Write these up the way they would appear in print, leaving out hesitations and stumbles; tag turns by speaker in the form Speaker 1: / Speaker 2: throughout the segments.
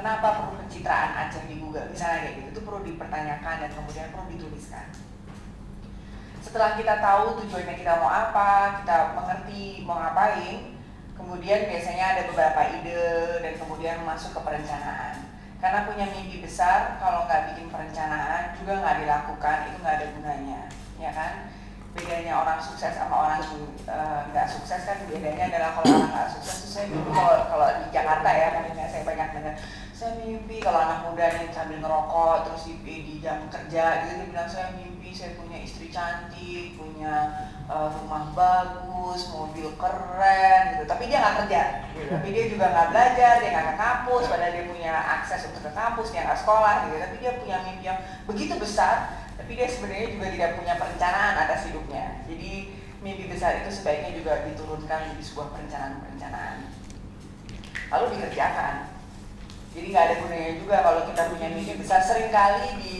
Speaker 1: kenapa perlu pencitraan Aceh di Google, misalnya kayak gitu, itu perlu dipertanyakan dan kemudian perlu dituliskan. Setelah kita tahu tujuannya kita mau apa, kita mengerti mau ngapain, kemudian biasanya ada beberapa ide dan kemudian masuk ke perencanaan. Karena punya mimpi besar, kalau nggak bikin perencanaan juga nggak dilakukan, itu nggak ada gunanya, ya kan? Bedanya orang sukses sama orang nggak sukses kan, bedanya adalah kalau orang nggak sukses itu saya mimpi, kalau di Jakarta ya, karena saya banyak dengar, saya mimpi kalau anak muda nih sambil ngerokok terus di jam kerja gitu, dia bilang saya mimpi saya punya istri cantik, punya rumah bagus, mobil keren gitu, tapi dia nggak kerja gitu. Tapi dia juga nggak belajar, dia nggak ke kampus, padahal dia punya akses untuk ke kampus, dia nggak sekolah gitu, tapi dia punya mimpi yang begitu besar, tapi dia sebenarnya juga tidak punya perencanaan atas hidupnya. Jadi mimpi besar itu sebaiknya juga diturunkan di sebuah perencanaan lalu dikerjakan. Jadi nggak ada gunanya juga kalau kita punya mimpi besar. Seringkali di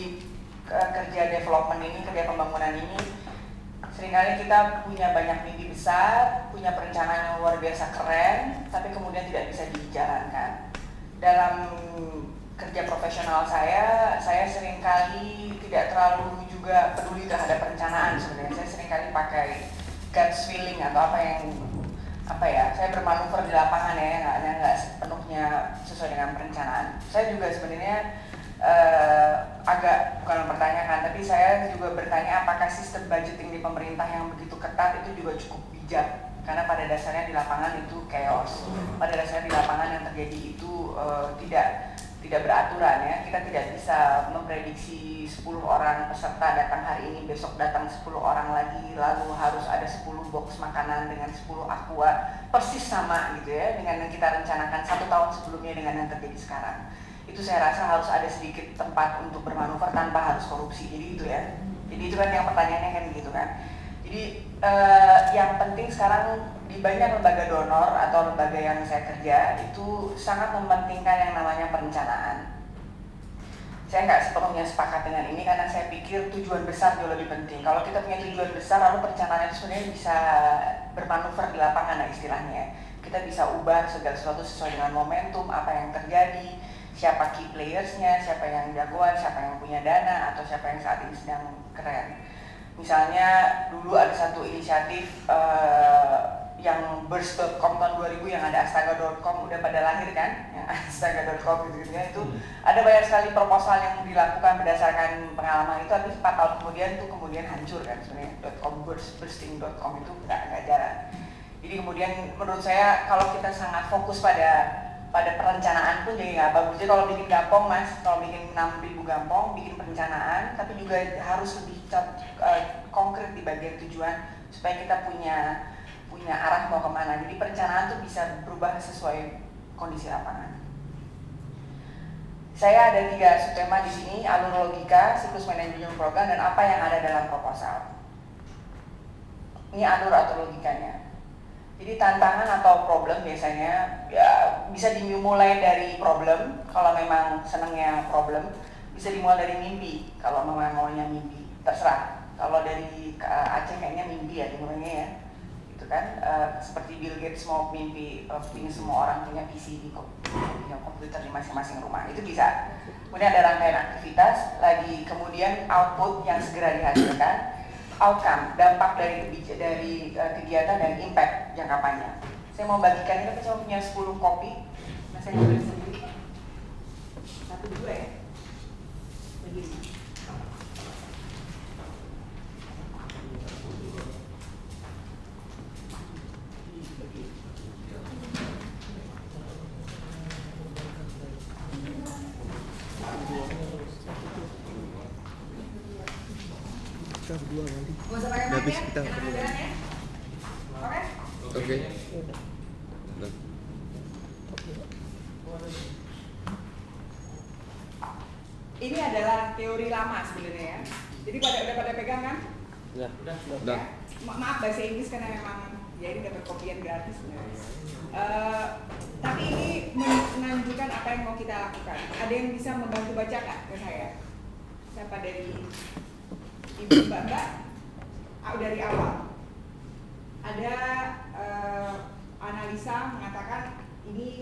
Speaker 1: kerja development ini, kerja pembangunan ini, seringkali kita punya banyak mimpi besar, punya perencanaan yang luar biasa keren, tapi kemudian tidak bisa dijalankan. Dalam kerja profesional saya seringkali tidak terlalu juga peduli terhadap perencanaan sebenarnya. Saya seringkali pakai gut feeling atau saya bermanuver di lapangan ya, nggak sepenuhnya sesuai dengan perencanaan. Saya juga sebenarnya agak bukan mempertanyakan, tapi saya juga bertanya apakah sistem budgeting di pemerintah yang begitu ketat itu juga cukup bijak, karena pada dasarnya di lapangan itu chaos. Pada dasarnya di lapangan yang terjadi itu tidak beraturan ya. Kita tidak bisa memprediksi 10 orang peserta datang hari ini, besok datang 10 orang lagi, lalu harus ada 10 box makanan dengan 10 aqua persis sama gitu ya dengan yang kita rencanakan 1 tahun sebelumnya dengan yang terjadi sekarang. Itu saya rasa harus ada sedikit tempat untuk bermanuver tanpa harus korupsi. Jadi itu ya. Jadi itu kan yang pertanyaannya kan gitu kan. Jadi yang penting sekarang di banyak lembaga donor atau lembaga yang saya kerja itu sangat mementingkan yang namanya perencanaan. Saya nggak sepenuhnya sepakat dengan ini karena saya pikir tujuan besar jauh lebih penting. Kalau kita punya tujuan besar lalu perencanaan itu sebenarnya bisa bermanuver di lapangan lah istilahnya. Kita bisa ubah segala sesuatu sesuai dengan momentum, apa yang terjadi, siapa key playersnya, siapa yang jagoan, siapa yang punya dana, atau siapa yang saat ini sedang keren. Misalnya dulu ada satu inisiatif yang burst.com tahun 2000 yang ada astaga.com udah pada lahir kan, yang astaga.com gitu ya, itu ada banyak sekali proposal yang dilakukan berdasarkan pengalaman itu, tapi 4 tahun kemudian itu kemudian hancur kan sebenarnya. bursting.com itu nggak jalan. Jadi kemudian menurut saya kalau kita sangat fokus pada perencanaan pun jadi nggak bagus. Jadi kalau bikin gampong mas, kalau bikin 6.000 gampong, bikin perencanaan, tapi juga harus lebih konkret di bagian tujuan supaya kita punya arah mau kemana. Jadi perencanaan tuh bisa berubah sesuai kondisi lapangan. Saya ada 3 subtema di sini: alur logika, siklus manajemen program, dan apa yang ada dalam proposal. Ini alur atau logikanya. Jadi tantangan atau problem biasanya ya bisa dimulai dari problem kalau memang senangnya problem, bisa dimulai dari mimpi kalau memang maunya mimpi, terserah. Kalau dari Aceh kayaknya mimpi ya dimulainya ya, itu kan seperti Bill Gates mau mimpi ingin semua orang punya PC di komputer di masing-masing rumah, itu bisa. Kemudian ada rangkaian aktivitas, lagi kemudian output yang segera dihasilkan, outcome, dampak dari kegiatan dan impact jangka panjang. Saya mau bagikan ini, tapi saya punya 10 kopi. Nah, saya ambil sendiri. 1, 2 ya. Begini.
Speaker 2: Berdua nanti.
Speaker 3: Habis kita Oke.
Speaker 1: Ini adalah teori lama sebenarnya ya. Jadi udah pada pegang kan?
Speaker 2: Ya,
Speaker 1: udah. Maaf bahasa Inggris karena memang ya ini dapat kopian gratis. Tapi ini menunjukkan apa yang mau kita lakukan. Ada yang bisa membantu baca nggak ke saya? Siapa dari Ibu Mbak? Dari awal. Ada analisa mengatakan ini